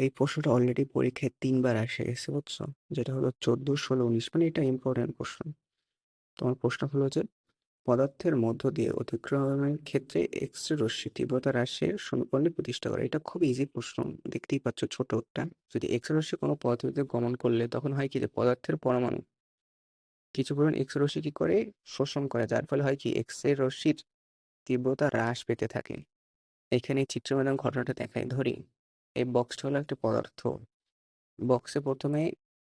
এই প্রশ্নটা অলরেডি পরীক্ষায় ৩ বার এসে গেছে, বুঝছো? যেটা হলো ১৪, ১৬, ১৯, মানে এটা ইম্পর্টেন্ট প্রশ্ন। তোমার প্রশ্ন হলো যে পদার্থের মধ্য দিয়ে অতিক্রমের ক্ষেত্রে এক্স-রে রশ্মির তীব্রতা হ্রাসের সমীকরণটি প্রতিষ্ঠা করা। এটা খুব ইজি প্রশ্ন, দেখতেই পাচ্ছ ছোট একটা। যদি এক্স-রে রশ্মি কোনো পদার্থে গমন করলে তখন হয় কি যে পদার্থের পরমাণু কিছু পরিমাণ এক্স-রে রশ্মি কি করে শোষণ করে, যার ফলে হয় কি এক্স-রে রশ্মির তীব্রতা হ্রাস পেতে থাকে। এখানে এই চিত্রের মাধ্যমে ঘটনাটা দেখাই ধরি। এই বক্সটা হলো একটা পদার্থ। বক্সে প্রথমে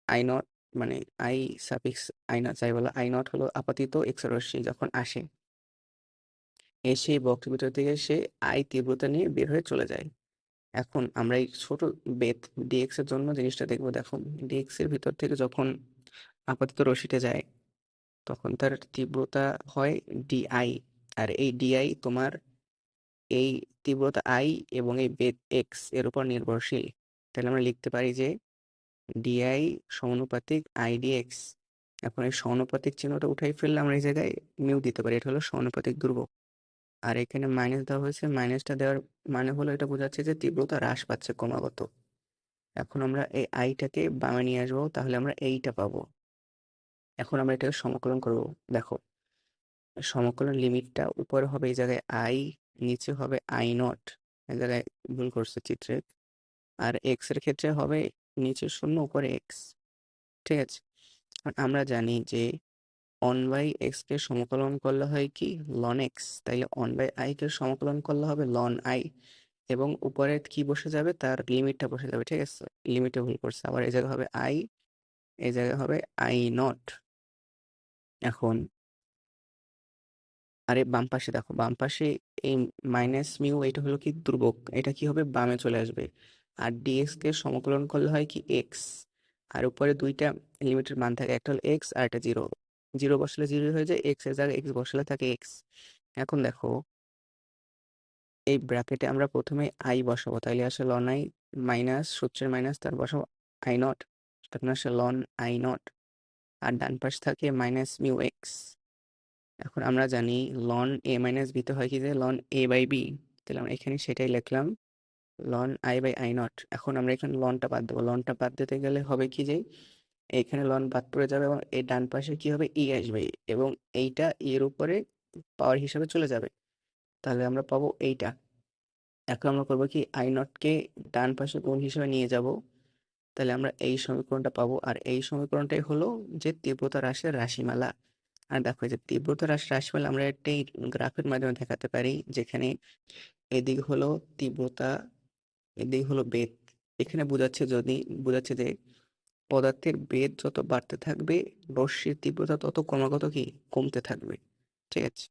আই নট, মানে আই সাফিক্স আই নট যাই বলো, আই নট হলো আপাতিত এক্স রশ্মি যখন আসে, এসে বক্সের ভিতর থেকে সে আই তীব্রতা নিয়ে বের হয়ে চলে যায়। এখন আমরা এই ছোট বেদ ডিএক্স এর জন্য জিনিসটা দেখবো। দেখো, ডিএক্স এর ভিতর থেকে যখন আপাতিত রশ্মিটা যায় তখন তার তীব্রতা হয় ডিআই। আর এই ডিআই তোমার এই তীব্রতা আই এবং এই বেদ এক্স এর উপর নির্ভরশীল। তাহলে আমরা লিখতে পারি যে ডিআই সমানুপাতিক আইডিএক্স। এখন এই সমানুপাতিক চিহ্নটা উঠাই ফেললে আমরা এই জায়গায় মিউ দিতে পারি, এটা হলো সমানুপাতিক ধ্রুবক। আর এখানে মাইনাস দেওয়া হয়েছে, মাইনাসটা দেওয়ার মানে হলো এটা বোঝাচ্ছে যে তীব্রতা হ্রাস পাচ্ছে ক্রমাগত। এখন আমরা এই আইটাকে বামে নিয়ে আসবো, তাহলে আমরা এইটা পাবো। এখন আমরা এটাকে সমাকলন করব। দেখো, সমাকলন লিমিটটা উপরে হবে এই জায়গায় আই, নিচে হবে আই নট। এই জায়গায় ভুল করছে চিত্রে। আর এক্স এর ক্ষেত্রে হবে নিচে 0 উপরে এক্স। ঠিক আছে? আর আমরা জানি যে 1/x কে সমাকলন করলে হয় কি লন এক্স, তাইলে 1/i কে সমাকলন করলে হবে লন আই, এবং উপরে কি বসে যাবে, তার লিমিটটা বসে যাবে। ঠিক আছে, লিমিটে ভুল করছে। আবার এই জায়গায় হবে আই, এই জায়গায় হবে আই নট। এখন আরে বাম পাশে দেখো, বাম পাশে এই মাইনাস মিউ, এটা হলো কি ধ্রুবক, এটা কি হবে বামে চলে আসবে। আর ডিএক্স কে সমাকলন করলে হয় কি এক্স, আর উপরে দুইটা লিমিটের মান থাকে, একটা হলো এক্স আর একটা জিরো। জিরো বসালে জিরো হয়ে যায়, এক্স এর জায়গায় এক্স বসালে থাকে এক্স। এখন দেখো, এই ব্র্যাকেটে আমরা প্রথমে আই বসাবো, তাইলে আসে লন আই, মাইনাস সূত্রের মাইনাস, তার বসাবো আই নট, তখন আসে লন আই নট। আর ডান পাশ থাকে মাইনাস মিউ এক্স। এখন আমরা জানি লন এ মাইনাস বিতে হয় কি যে লন এ বাই বি, তাহলে আমরা এখানে সেটাই লিখলাম, ln I by I naught. এখন আমরা এখানে লনটা বাদ দেবো, লনটা বাদ দিতে গেলে হবে কি যে এখানে লন বাদ পড়ে যাবে, এবং এই ডান পাশে কি হবে ই আসবে, এবং এইটা এর উপরে পাওয়ার হিসাবে চলে যাবে, তাহলে আমরা পাবো এইটা। এখন আমরা করবো কি আই নটকে ডান পাশে গুণ হিসেবে নিয়ে যাব, তাহলে আমরা এই সমীকরণটা পাবো। আর এই সমীকরণটাই হলো যে তীব্রতা হ্রাসের রাশিমালা। আর দেখো, এই যে তীব্রতা হ্রাসের রাশিমালা আমরা একটি গ্রাফের মাধ্যমে দেখাতে পারি, যেখানে এদিক হলো তীব্রতা, এদিক হলো বেদ। এখানে বোঝাচ্ছে যে পদার্থের বেদ যত বাড়তে থাকবে রশ্মির তীব্রতা তত ক্রমাগত কি কমতে থাকবে। ঠিক আছে?